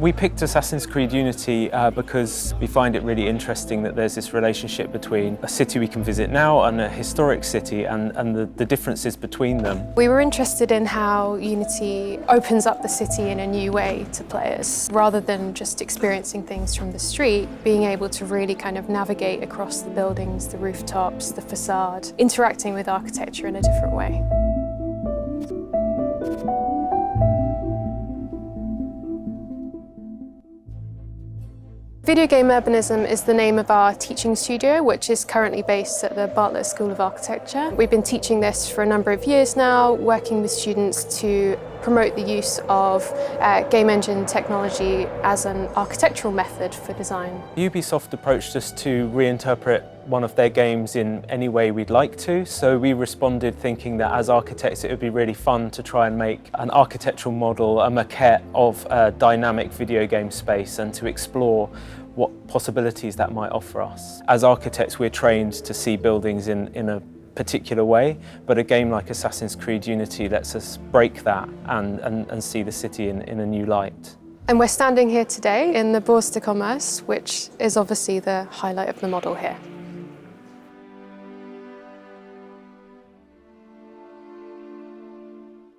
We picked Assassin's Creed Unity because we find it really interesting that there's this relationship between a city we can visit now and a historic city and the differences between them. We were interested in how Unity opens up the city in a new way to players. Rather than just experiencing things from the street, being able to really kind of navigate across the buildings, the rooftops, the facade, interacting with architecture in a different way. Video Game Urbanism is the name of our teaching studio, which is currently based at the Bartlett School of Architecture. We've been teaching this for a number of years now, working with students to promote the use of game engine technology as an architectural method for design. Ubisoft approached us to reinterpret one of their games in any way we'd like to, so we responded thinking that as architects it would be really fun to try and make an architectural model, a maquette of a dynamic video game space and to explore what possibilities that might offer us. As architects we're trained to see buildings in a particular way, but a game like Assassin's Creed Unity lets us break that and see the city in a new light. And we're standing here today in the Bourse de Commerce, which is obviously the highlight of the model here.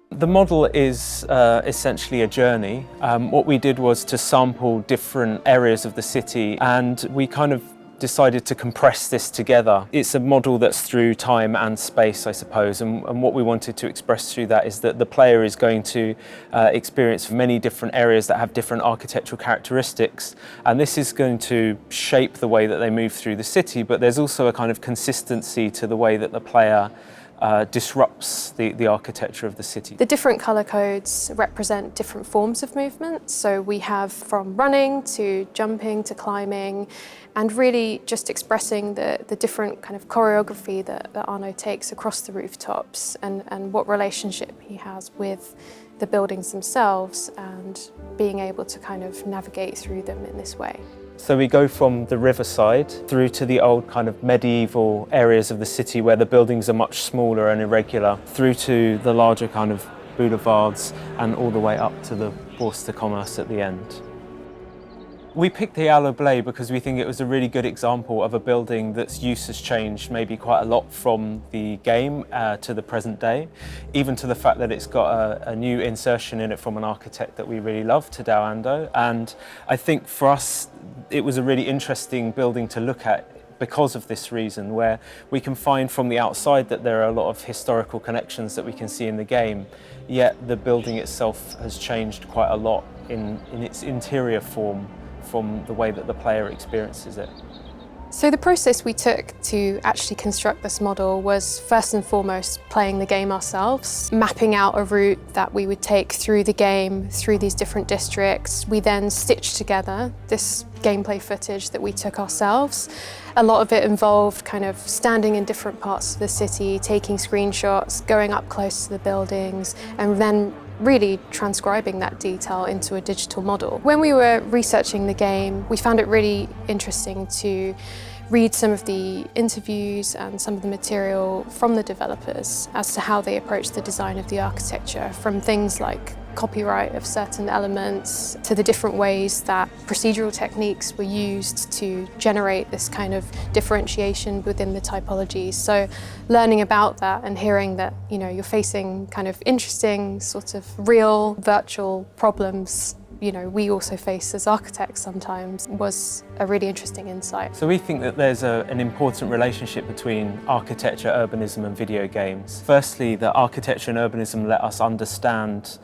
The model is essentially a journey. What we did was to sample different areas of the city and we kind of decided to compress this together. It's a model that's through time and space, I suppose, and what we wanted to express through that is that the player is going to experience many different areas that have different architectural characteristics, and this is going to shape the way that they move through the city, but there's also a kind of consistency to the way that the player disrupts the architecture of the city. The different colour codes represent different forms of movement. So we have from running to jumping to climbing, and really just expressing the different kind of choreography that Arno takes across the rooftops and what relationship he has with the buildings themselves and being able to kind of navigate through them in this way. So we go from the riverside through to the old kind of medieval areas of the city where the buildings are much smaller and irregular, through to the larger kind of boulevards and all the way up to the Bourse de Commerce at the end. We picked the Aloe Blé because we think it was a really good example of a building that's use has changed maybe quite a lot from the game to the present day, even to the fact that it's got a new insertion in it from an architect that we really love, Tadao Ando. And I think for us it was a really interesting building to look at because of this reason, where we can find from the outside that there are a lot of historical connections that we can see in the game, yet the building itself has changed quite a lot in its interior form from the way that the player experiences it. So the process we took to actually construct this model was first and foremost playing the game ourselves, mapping out a route that we would take through the game, through these different districts. We then stitched together this gameplay footage that we took ourselves. A lot of it involved kind of standing in different parts of the city, taking screenshots, going up close to the buildings, and then really transcribing that detail into a digital model. When we were researching the game, we found it really interesting to read some of the interviews and some of the material from the developers as to how they approach the design of the architecture, from things like copyright of certain elements to the different ways that procedural techniques were used to generate this kind of differentiation within the typologies. So learning about that and hearing that, you know, you're facing kind of interesting sort of real virtual problems, you know, we also face as architects sometimes, was a really interesting insight. So we think that there's an important relationship between architecture, urbanism and video games. Firstly, that architecture and urbanism let us understand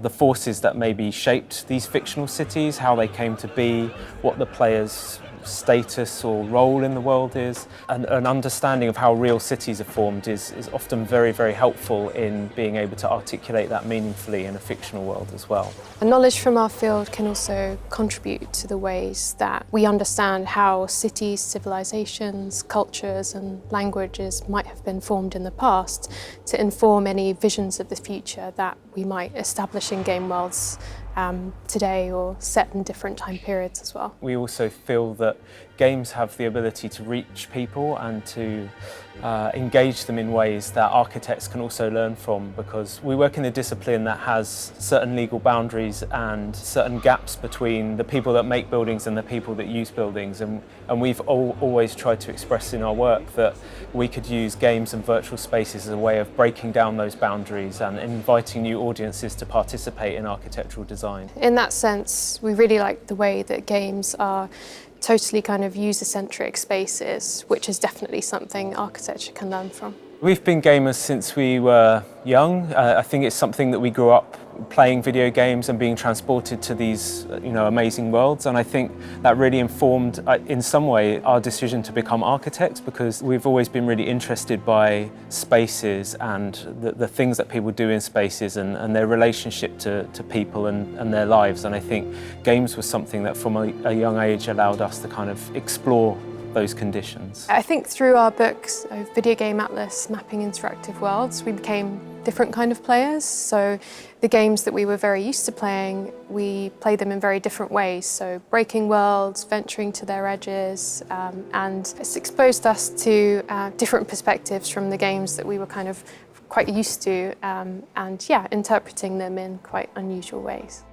the forces that maybe shaped these fictional cities, how they came to be, what the player's status or role in the world is. And an understanding of how real cities are formed is often very, very helpful in being able to articulate that meaningfully in a fictional world as well. And knowledge from our field can also contribute to the ways that we understand how cities, civilizations, cultures and languages might have been formed in the past to inform any visions of the future that we might establish in game worlds today or set in different time periods as well. We also feel that games have the ability to reach people and to engage them in ways that architects can also learn from, because we work in a discipline that has certain legal boundaries and certain gaps between the people that make buildings and the people that use buildings, and we've always tried to express in our work that we could use games and virtual spaces as a way of breaking down those boundaries and inviting new audiences to participate in architectural design. In that sense, we really like the way that games are totally kind of user-centric spaces, which is definitely something architecture can learn from. We've been gamers since we were young. I think it's something that we grew up playing video games and being transported to these amazing worlds, and I think that really informed in some way our decision to become architects, because we've always been really interested by spaces and the things that people do in spaces and their relationship to people and their lives, and I think games was something that from a young age allowed us to kind of explore those conditions. I think through our books, Video Game Atlas, Mapping Interactive Worlds, we became different kind of players. So the games that we were very used to playing, we played them in very different ways. So breaking worlds, venturing to their edges, and it's exposed us to different perspectives from the games that we were kind of quite used to, and yeah, interpreting them in quite unusual ways.